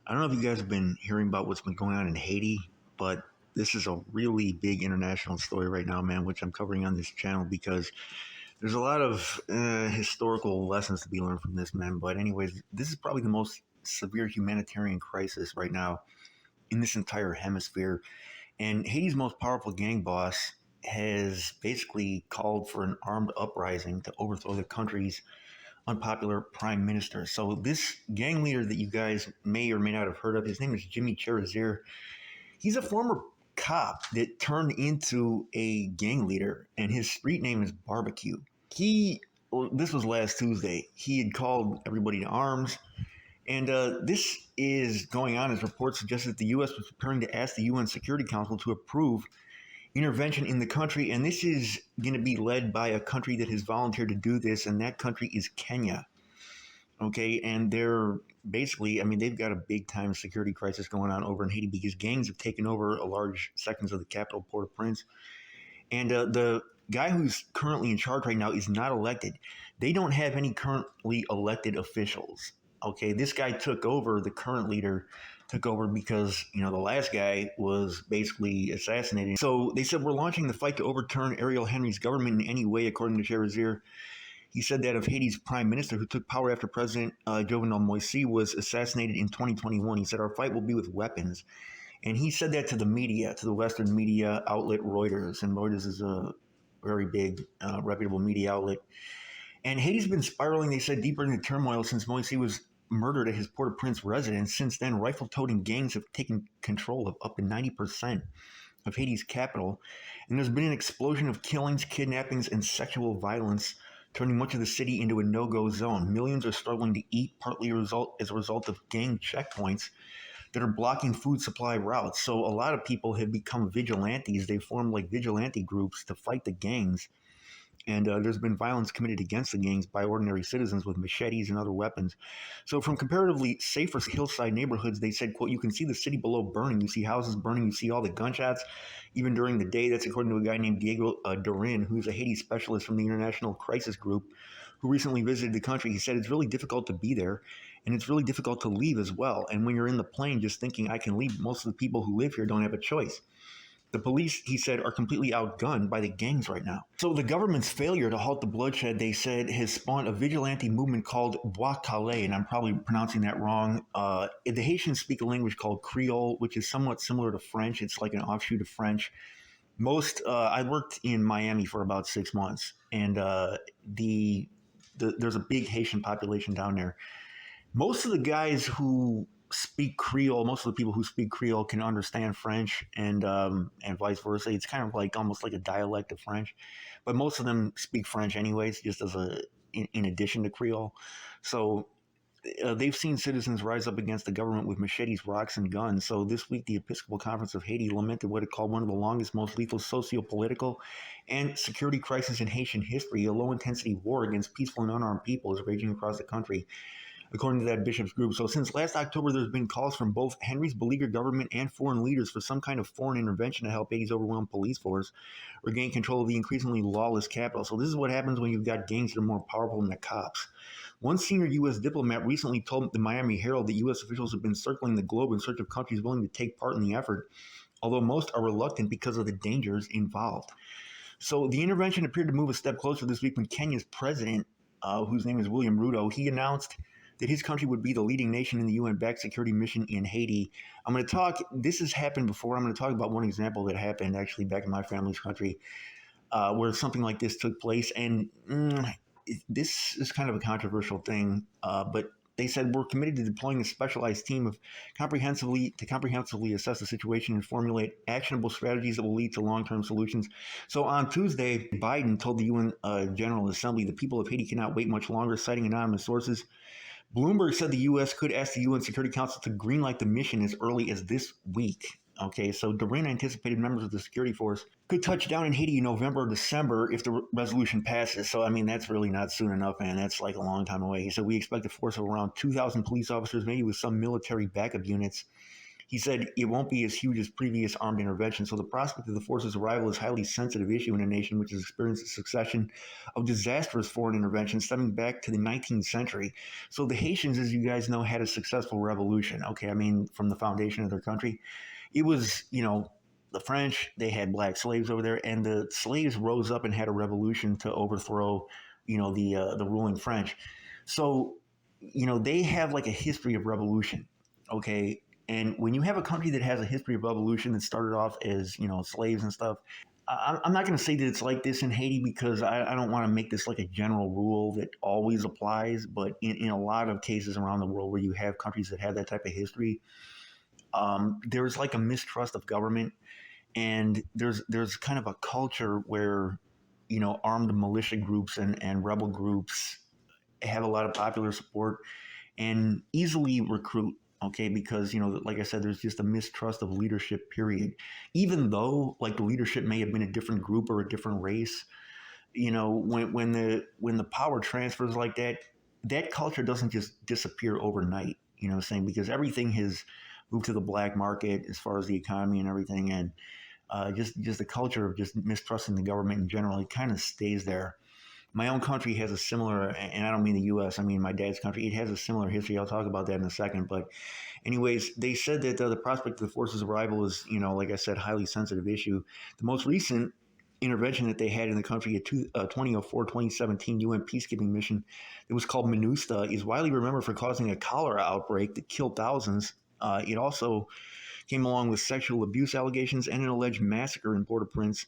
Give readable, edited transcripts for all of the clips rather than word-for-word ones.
I don't know if you guys have been hearing about what's been going on in Haiti, but this is a really big international story right now, man, which I'm covering on this channel because there's a lot of historical lessons to be learned from this, man. But, anyways, this is probably the most severe humanitarian crisis right now in this entire hemisphere. And Haiti's most powerful gang boss has basically called for an armed uprising to overthrow the country's unpopular prime minister. So this gang leader that you guys may or may not have heard of, his name is Jimmy Cherazir. He's a former cop that turned into a gang leader, and his street name is Barbecue. This was last Tuesday. He had called everybody to arms, and this is going on as reports suggest that the U.S. was preparing to ask the UN Security Council to approve intervention in the country, and this is going to be led by a country that has volunteered to do this, and that country is Kenya. Okay, and they're basically, I mean, they've got a big time security crisis going on over in Haiti because gangs have taken over a large sections of the capital, Port-au-Prince, and the guy who's currently in charge right now is not elected. They don't have any currently elected officials. Okay, this guy took over, the current leader took over because, the last guy was basically assassinated. So they said, we're launching the fight to overturn Ariel Henry's government in any way, according to Cherazir. He said that of Haiti's prime minister, who took power after President Jovenel Moïse was assassinated in 2021. He said, our fight will be with weapons. And he said that to the media, to the Western media outlet Reuters. And Reuters is a very big, reputable media outlet. And Haiti's been spiraling, they said, deeper into turmoil since Moïse was murdered at his Port-au-Prince residence. Since then, rifle-toting gangs have taken control of up to 90% of Haiti's capital. And there's been an explosion of killings, kidnappings, and sexual violence, turning much of the city into a no-go zone. Millions are struggling to eat, partly as a result of gang checkpoints that are blocking food supply routes. So a lot of people have become vigilantes. They formed like vigilante groups to fight the gangs. And there's been violence committed against the gangs by ordinary citizens with machetes and other weapons. So from comparatively safer hillside neighborhoods, they said, quote, you can see the city below burning. You see houses burning. You see all the gunshots, even during the day. That's according to a guy named Diego Durin, who's a Haiti specialist from the International Crisis Group, who recently visited the country. He said it's really difficult to be there, and it's really difficult to leave as well. And when you're in the plane just thinking, I can leave, most of the people who live here don't have a choice. The police, he said, are completely outgunned by the gangs right now. So the government's failure to halt the bloodshed, they said, has spawned a vigilante movement called Bois Calais, and I'm probably pronouncing that wrong. The Haitians speak a language called Creole, which is somewhat similar to French. It's like an offshoot of French. I worked in Miami for about 6 months, and there's a big Haitian population down there. Most of the guys who speak Creole, most of the people who speak Creole can understand French, and vice versa. It's kind of like almost like a dialect of French, but most of them speak French anyways, just in addition to Creole. So they've seen citizens rise up against the government with machetes, rocks, and guns. So this week, the Episcopal Conference of Haiti lamented what it called one of the longest, most lethal socio-political and security crises in Haitian history. A low-intensity war against peaceful and unarmed people is raging across the country, according to that bishop's group. So since last October, there's been calls from both Henry's beleaguered government and foreign leaders for some kind of foreign intervention to help Haiti's overwhelmed police force regain control of the increasingly lawless capital. So this is what happens when you've got gangs that are more powerful than the cops. One senior U.S. diplomat recently told the Miami Herald that U.S. officials have been circling the globe in search of countries willing to take part in the effort, although most are reluctant because of the dangers involved. So the intervention appeared to move a step closer this week when Kenya's president, whose name is William Ruto, he announced that his country would be the leading nation in the UN-backed security mission in Haiti. This has happened before. I'm going to talk about one example that happened actually back in my family's country where something like this took place. And this is kind of a controversial thing, but they said, we're committed to deploying a specialized team to comprehensively assess the situation and formulate actionable strategies that will lead to long-term solutions. So on Tuesday, Biden told the UN General Assembly the people of Haiti cannot wait much longer, citing anonymous sources. Bloomberg said the U.S. could ask the UN Security Council to greenlight the mission as early as this week. Okay, so Durin anticipated members of the security force could touch down in Haiti in November or December if the resolution passes. So, I mean, that's really not soon enough, man. That's like a long time away. He said we expect a force of around 2,000 police officers, maybe with some military backup units. He said it won't be as huge as previous armed intervention. So the prospect of the force's arrival is a highly sensitive issue in a nation which has experienced a succession of disastrous foreign interventions stemming back to the 19th century. So the Haitians, as you guys know, had a successful revolution. Okay, I mean, from the foundation of their country, it was, the French, they had black slaves over there, and the slaves rose up and had a revolution to overthrow, the ruling French. So, they have like a history of revolution. Okay, and when you have a country that has a history of revolution that started off as slaves and stuff, I'm not going to say that it's like this in Haiti because I don't want to make this like a general rule that always applies. But in a lot of cases around the world where you have countries that have that type of history, there's like a mistrust of government, and there's kind of a culture where armed militia groups and rebel groups have a lot of popular support and easily recruit. Okay, because like I said, there's just a mistrust of leadership. Period. Even though like the leadership may have been a different group or a different race, when the power transfers like that, that culture doesn't just disappear overnight. You know what I'm saying? Because everything has moved to the black market as far as the economy and everything, and just the culture of just mistrusting the government in general, it kind of stays there. My own country has a similar, and I don't mean the U.S., I mean my dad's country. It has a similar history. I'll talk about that in a second. But anyways, they said that the prospect of the force's arrival is, like I said, highly sensitive issue. The most recent intervention that they had in the country, a 2004-2017 UN peacekeeping mission that was called MINUSTA, is widely remembered for causing a cholera outbreak that killed thousands. It also came along with sexual abuse allegations and an alleged massacre in Port-au-Prince,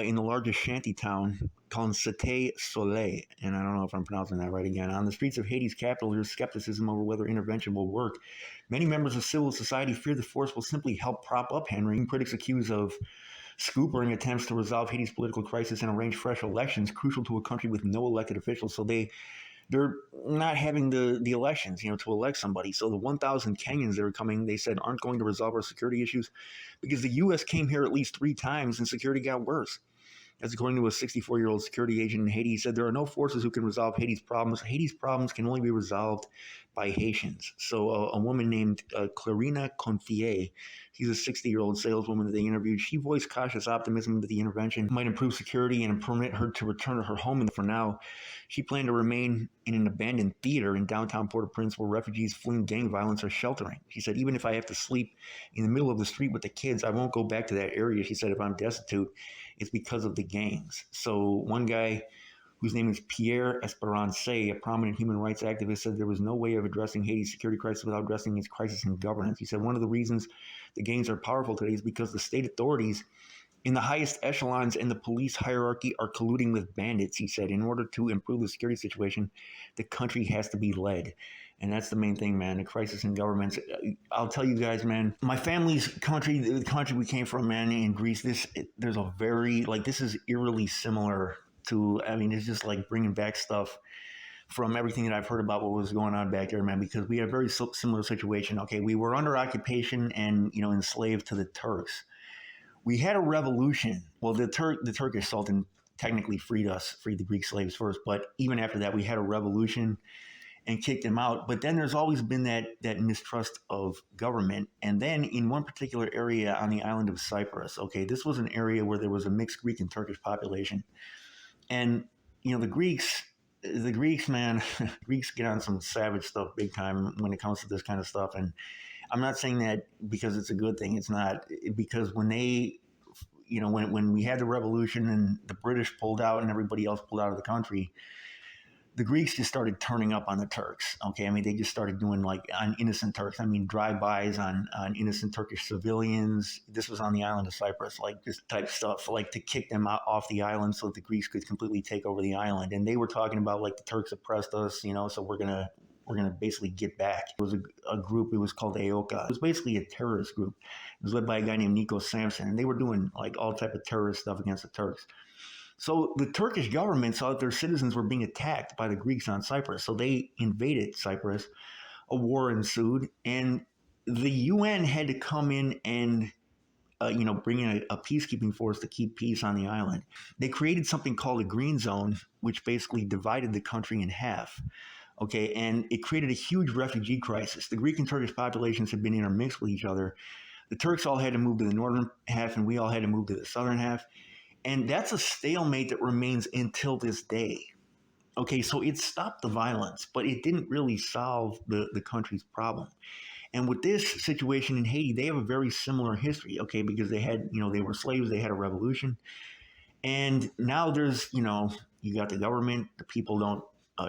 in the largest shanty town called Cité Soleil, and I don't know if I'm pronouncing that right again. On the streets of Haiti's capital, there's skepticism over whether intervention will work. Many members of civil society fear the force will simply help prop up Henry. Critics accuse of scoopering attempts to resolve Haiti's political crisis and arrange fresh elections, crucial to a country with no elected officials. So they're not having the elections, to elect somebody. So the 1,000 Kenyans that are coming, they said, aren't going to resolve our security issues because the U.S. came here at least 3 times and security got worse. As according to a 64-year-old security agent in Haiti, he said there are no forces who can resolve Haiti's problems. Haiti's problems can only be resolved by Haitians. So a woman named Clarina Confier, she's a 60-year-old saleswoman that they interviewed. She voiced cautious optimism that the intervention might improve security and permit her to return to her home. And for now, she planned to remain in an abandoned theater in downtown Port-au-Prince where refugees fleeing gang violence are sheltering. She said, even if I have to sleep in the middle of the street with the kids, I won't go back to that area. She said, if I'm destitute, it's because of the gangs. So one guy whose name is Pierre Esperance, a prominent human rights activist, said there was no way of addressing Haiti's security crisis without addressing its crisis in governance. He said one of the reasons the gangs are powerful today is because the state authorities in the highest echelons in the police hierarchy are colluding with bandits. He said in order to improve the security situation, the country has to be led. And that's the main thing, man, the crisis in governments. I'll tell you guys, man, my family's country, the country we came from, man, in Greece, there's a very, this is eerily similar to, it's just like bringing back stuff from everything that I've heard about what was going on back there, man, because we had a very similar situation. Okay, we were under occupation and, enslaved to the Turks. We had a revolution. Well, the Turkish Sultan technically freed the Greek slaves first, but even after that, we had a revolution and kicked him out. But then there's always been that mistrust of government. And then in one particular area on the island of Cyprus, okay, this was an area where there was a mixed Greek and Turkish population. And, the Greeks, man, Greeks get on some savage stuff big time when it comes to this kind of stuff. And I'm not saying that because it's a good thing. It's not. Because when they, when we had the revolution and the British pulled out and everybody else pulled out of the country, the Greeks just started turning up on the Turks. Okay, they just started doing on innocent Turks. Drive-bys on innocent Turkish civilians. This was on the island of Cyprus, this type stuff, to kick them off the island so that the Greeks could completely take over the island. And they were talking about the Turks oppressed us, so we're gonna basically get back. It was a group. It was called AOKA. It was basically a terrorist group. It was led by a guy named Nico Samson, and they were doing all type of terrorist stuff against the Turks. So the Turkish government saw that their citizens were being attacked by the Greeks on Cyprus. So they invaded Cyprus. A war ensued, and the UN had to come in and bring in a peacekeeping force to keep peace on the island. They created something called a green zone, which basically divided the country in half. Okay, and it created a huge refugee crisis. The Greek and Turkish populations had been intermixed with each other. The Turks all had to move to the northern half, and we all had to move to the southern half. And that's a stalemate that remains until this day. Okay, so it stopped the violence, but it didn't really solve the country's problem. And with this situation in Haiti, they have a very similar history, okay, because they had, they were slaves, they had a revolution. And now there's, you got the government, the people don't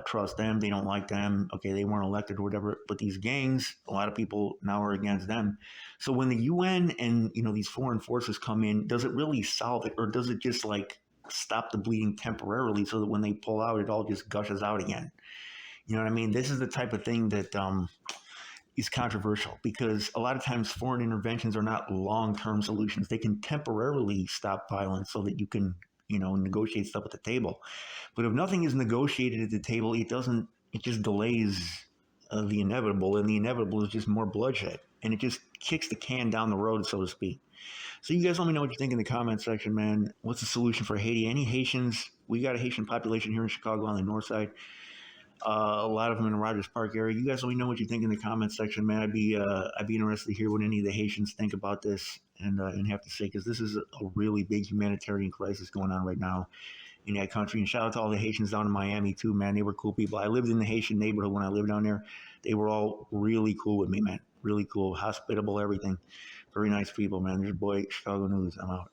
trust them, they don't like them, okay, they weren't elected or whatever. But these gangs, a lot of people now are against them. So when the UN and, these foreign forces come in, does it really solve it, or does it just like stop the bleeding temporarily so that when they pull out, it all just gushes out again? You know what I mean? This is the type of thing that is controversial, because a lot of times foreign interventions are not long-term solutions. They can temporarily stop violence so that you can, negotiate stuff at the table. But if nothing is negotiated at the table, it doesn't. It just delays the inevitable, and the inevitable is just more bloodshed, and it just kicks the can down the road, so to speak. So you guys let me know what you think in the comment section, man. What's the solution for Haiti? Any Haitians? We got a Haitian population here in Chicago on the north side. A lot of them in the Rogers Park area. You guys let me know what you think in the comment section, man. I'd be interested to hear what any of the Haitians think about this, and have to say, because this is a really big humanitarian crisis going on right now in that country. And shout out to all the Haitians down in Miami too, man. They were cool people. I lived in the Haitian neighborhood when I lived down there. They were all really cool with me, man. Really cool, hospitable, everything. Very nice people, man. There's your boy, Chicago News. I'm out.